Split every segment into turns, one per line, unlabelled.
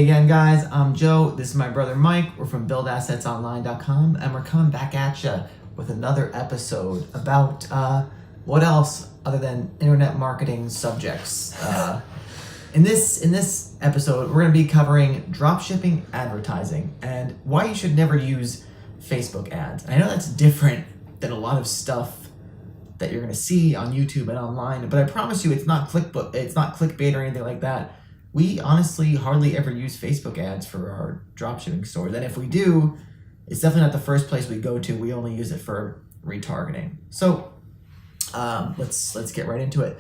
Hey again, guys. I'm Joe. This is my brother Mike. We're from buildassetsonline.com, and we're coming back at you with another episode about what else other than internet marketing subjects. In this episode, we're going to be covering dropshipping advertising and why you should never use Facebook ads. And I know that's different than a lot of stuff that you're going to see on YouTube and online, but I promise you, it's not clickbait or anything like that. We honestly hardly ever use Facebook ads for our dropshipping stores. And if we do, it's definitely not the first place we go to. We only use it for retargeting. So let's get right into it.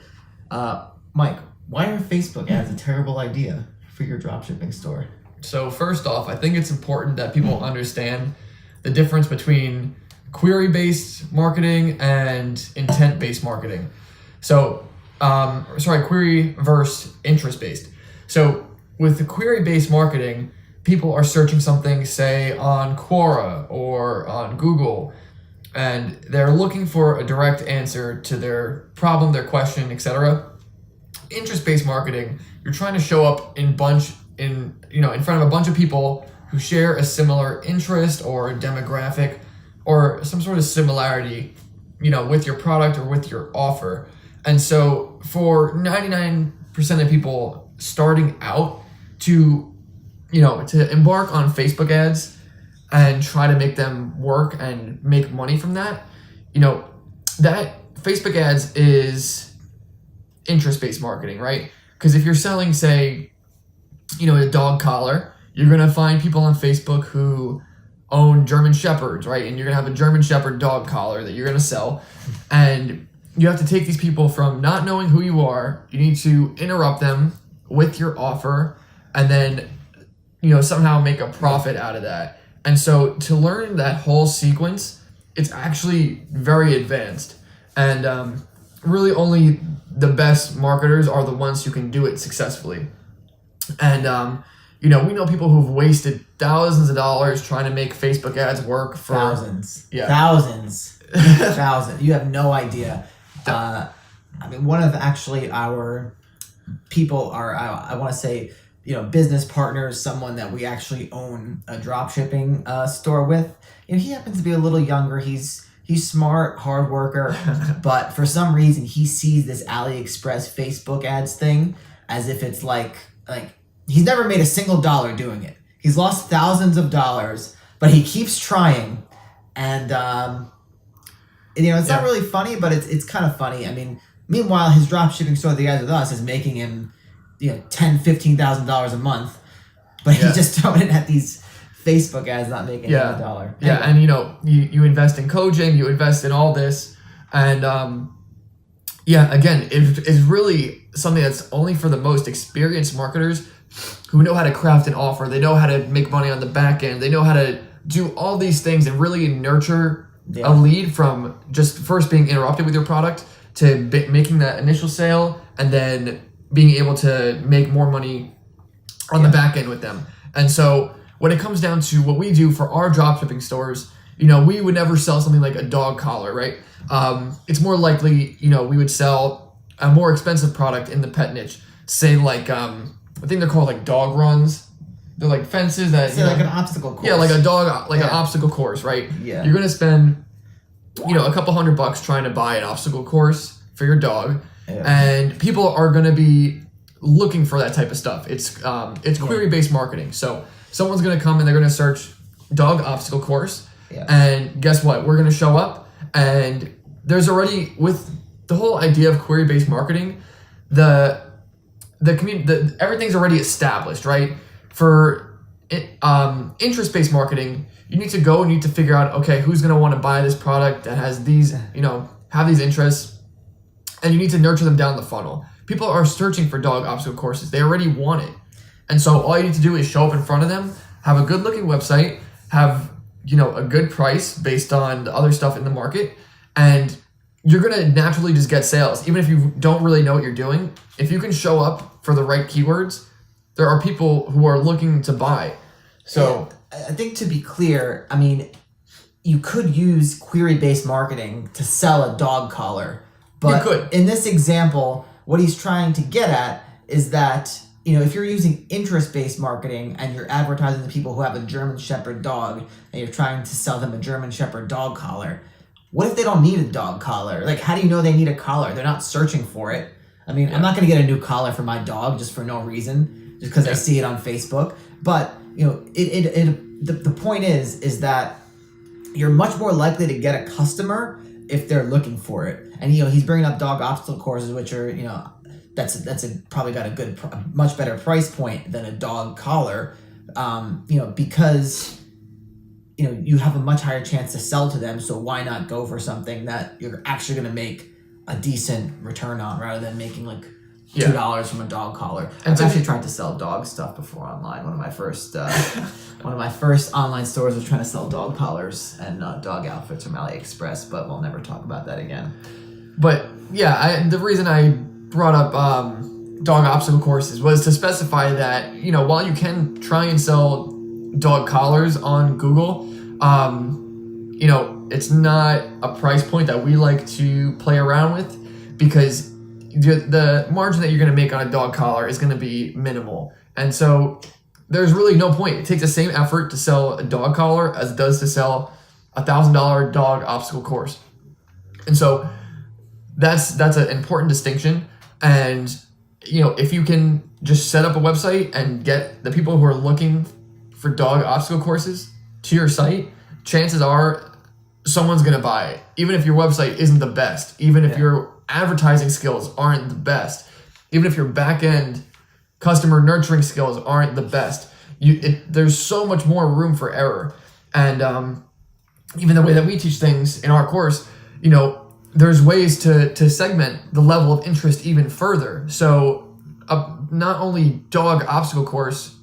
Mike, why are Facebook ads a terrible idea for your dropshipping store?
So first off, I think it's important that people understand the difference between query-based marketing and intent-based marketing. So, query versus interest-based. So with the query-based marketing, people are searching something, say, on Quora or on Google, and they're looking for a direct answer to their problem, their question, etc. Interest-based marketing, you're trying to show up in front of a bunch of people who share a similar interest or a demographic or some sort of similarity, with your product or with your offer. And so for 99% of people starting out to embark on Facebook ads and try to make them work and make money from that, that Facebook ads is interest-based marketing, right? Because if you're selling, say, a dog collar, you're going to find people on Facebook who own German Shepherds, right? And you're going to have a German Shepherd dog collar that you're going to sell. And you have to take these people from not knowing who you are. You need to interrupt them with your offer and then, somehow make a profit out of that. And so to learn that whole sequence, it's actually very advanced. And really only the best marketers are the ones who can do it successfully. And, we know people who've wasted thousands of dollars trying to make Facebook ads work for
thousands.
Yeah.
Thousands. You have no idea. One of actually our people are, I want to say, business partners, someone that we actually own a dropshipping store with. He happens to be a little younger. He's smart, hard worker, but for some reason he sees this AliExpress Facebook ads thing as if it's like he's never made a single dollar doing it. He's lost thousands of dollars, but he keeps trying. And it's not really funny, but it's kind of funny. Meanwhile, his dropshipping store, the guys with us, is making him $10,000-$15,000 a month, but he's just throwing it at these Facebook ads, not making him a dollar.
Yeah, and you invest in coaching, you invest in all this, and again, it's really something that's only for the most experienced marketers who know how to craft an offer. They know how to make money on the back end. They know how to do all these things and really nurture a lead from just first being interrupted with your product to making that initial sale and then being able to make more money on the back end with them. And so when it comes down to what we do for our dropshipping stores, we would never sell something like a dog collar, right? It's more likely, we would sell a more expensive product in the pet niche, say like, I think they're called like dog runs. They're like fences that,
like an obstacle course.
Yeah, like a dog, an obstacle course, right?
Yeah.
You're going to spend, a couple $100 trying to buy an obstacle course for your dog. Yeah. And people are going to be looking for that type of stuff. It's query-based marketing. So someone's going to come and they're going to search dog obstacle course. Yeah. And guess what? We're going to show up, and there's already, with the whole idea of query-based marketing, everything's already established, right? For interest-based marketing, you need to go and you need to figure out, okay, who's going to want to buy this product that has these, have these interests, and you need to nurture them down the funnel. People are searching for dog obstacle courses. They already want it. And so all you need to do is show up in front of them, have a good-looking website, have, a good price based on the other stuff in the market, and you're going to naturally just get sales. Even if you don't really know what you're doing, if you can show up for the right keywords, there are people who are looking to buy. So
I think, to be clear, you could use query-based marketing to sell a dog collar, but in this example, what he's trying to get at is that if you're using interest-based marketing and you're advertising to people who have a German Shepherd dog and you're trying to sell them a German Shepherd dog collar, what if they don't need a dog collar? Like, how do you know they need a collar? They're not searching for it. I mean, I'm not going to get a new collar for my dog just for no reason, just because I see it on Facebook. But, the point is that you're much more likely to get a customer if they're looking for it. And, he's bringing up dog obstacle courses, which are, probably got a much better price point than a dog collar, because you have a much higher chance to sell to them. So why not go for something that you're actually going to make a decent return on, rather than making like $2 from a dog collar. And I've actually tried to sell dog stuff before online. One of my first online stores was trying to sell dog collars and dog outfits from AliExpress, but we'll never talk about that again.
But the reason I brought up dog obstacle courses was to specify that, while you can try and sell dog collars on Google, it's not a price point that we like to play around with, because the margin that you're going to make on a dog collar is going to be minimal. And so there's really no point. It takes the same effort to sell a dog collar as it does to sell $1,000 dog obstacle course. And so that's an important distinction. And, if you can just set up a website and get the people who are looking for dog obstacle courses to your site, chances are someone's going to buy it. Even if your website isn't the best, even if your advertising skills aren't the best, even if your back-end customer nurturing skills aren't the best, there's so much more room for error. And even the way that we teach things in our course, there's ways to segment the level of interest even further. So not only dog obstacle course,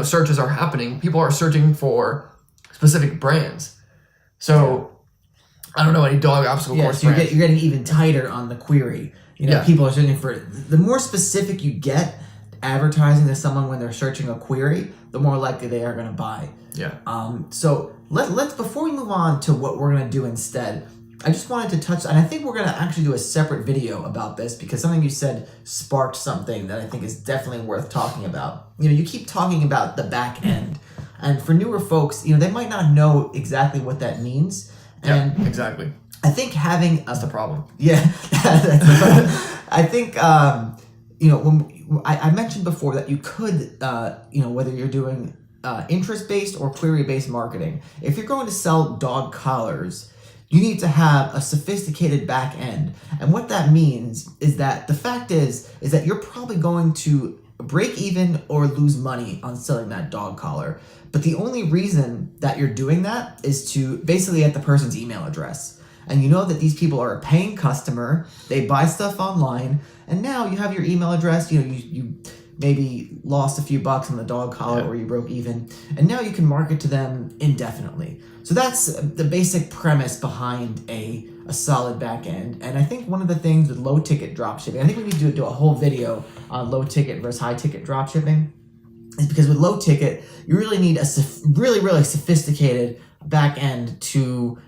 searches are happening, people are searching for specific brands. So I don't know any dog obstacle course
so
brands.
you're getting even tighter on the query. People are searching for, the more specific you get advertising to someone when they're searching a query, the more likely they are going to buy. So let's before we move on to what we're going to do instead, I just wanted to touch, and I think we're going to actually do a separate video about this, because something you said sparked something that I think is definitely worth talking about. You keep talking about the back end, and for newer folks, they might not know exactly what that means. And
exactly.
I think having
that's the problem.
Yeah, that's the problem. I think when I mentioned before that you could whether you're doing interest-based or query-based marketing, if you're going to sell dog collars, you need to have a sophisticated back end. And what that means is that the fact is that you're probably going to break even or lose money on selling that dog collar. But the only reason that you're doing that is to basically get the person's email address. And you know that these people are a paying customer, they buy stuff online, and now you have your email address, you maybe lost a few bucks on the dog collar or you broke even, and now you can market to them indefinitely. So that's the basic premise behind a solid back end. And I think one of the things with low ticket dropshipping, I think we need to do a whole video on low ticket versus high ticket dropshipping, is because with low ticket, you really need a really, really sophisticated back end to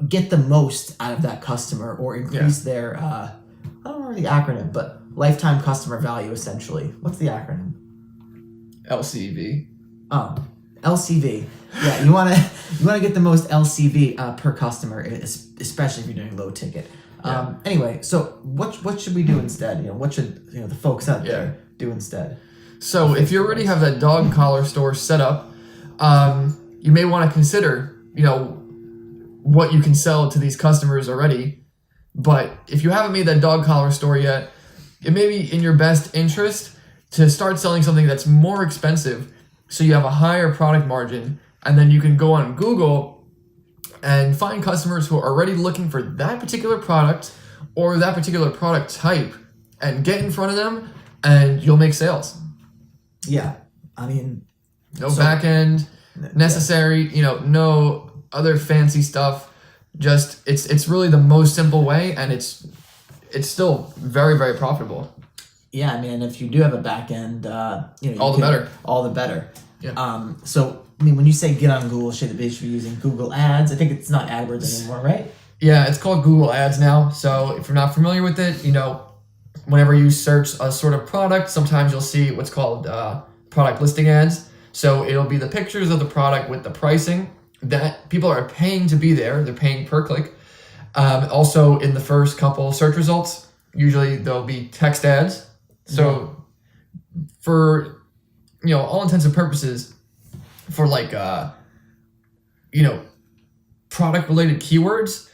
get the most out of that customer, or increase their, I don't know the acronym, but lifetime customer value, essentially. What's the acronym?
LCV.
Oh, LCV. Yeah, you want to get the most LCV per customer, especially if you're doing low ticket. Anyway, so what should we do instead? What should the folks out there do instead?
So if you already have that dog collar store set up, you may want to consider what you can sell to these customers already. But if you haven't made that dog collar store yet, it may be in your best interest to start selling something that's more expensive, so you have a higher product margin, and then you can go on Google and find customers who are already looking for that particular product or that particular product type, and get in front of them, and you'll make sales.
Yeah, I mean,
no back end necessary, no other fancy stuff. Just it's really the most simple way, and it's still very, very profitable.
Yeah, I mean, and if you do have a back end,
all the better.
All the better.
Yeah.
So I mean, when you say get on Google, should they be using Google Ads? I think it's not AdWords anymore, right?
Yeah, it's called Google Ads now. So if you're not familiar with it, whenever you search a sort of product, sometimes you'll see what's called product listing ads. So it'll be the pictures of the product with the pricing that people are paying to be there. They're paying per click. Also in the first couple search results, usually there'll be text ads. So for, all intents and purposes, for like, product related keywords,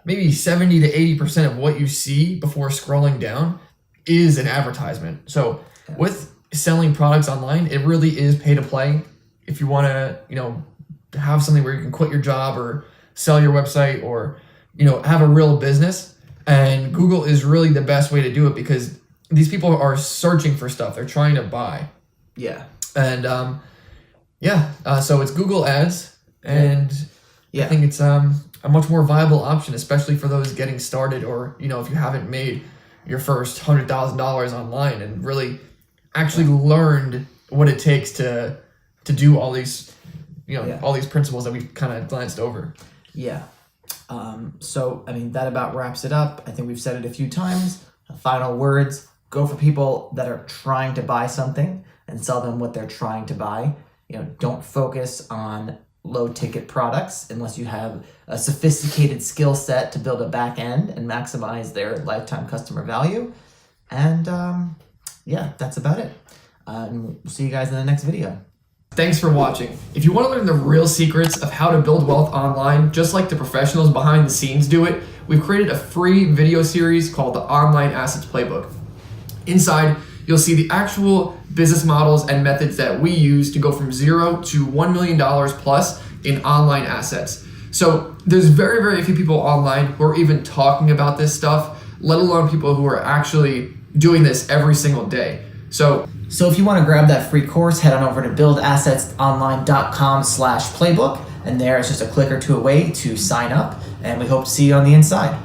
maybe 70 to 80% of what you see before scrolling down is an advertisement. So with selling products online, it really is pay to play. If you want to, have something where you can quit your job or sell your website or, have a real business, and Google is really the best way to do it because these people are searching for stuff. They're trying to buy.
Yeah.
And so it's Google ads, and I think it's a much more viable option, especially for those getting started, or if you haven't made your first $100,000 online and really actually learned what it takes to do all these all these principles that we've kind of glanced over.
Yeah. So that about wraps it up. I think we've said it a few times. Final words: go for people that are trying to buy something and sell them what they're trying to buy. Don't focus on low ticket products unless you have a sophisticated skill set to build a back end and maximize their lifetime customer value. And that's about it. And we'll see you guys in the next video.
Thanks for watching. If you want to learn the real secrets of how to build wealth online, just like the professionals behind the scenes do it, we've created a free video series called the Online Assets Playbook. Inside, you'll see the actual business models and methods that we use to go from $0 to $1 million plus in online assets. So there's very, very few people online who are even talking about this stuff, let alone people who are actually doing this every single day. So
if you want to grab that free course, head on over to buildassetsonline.com/playbook, and there it's just a click or two away to sign up, and we hope to see you on the inside.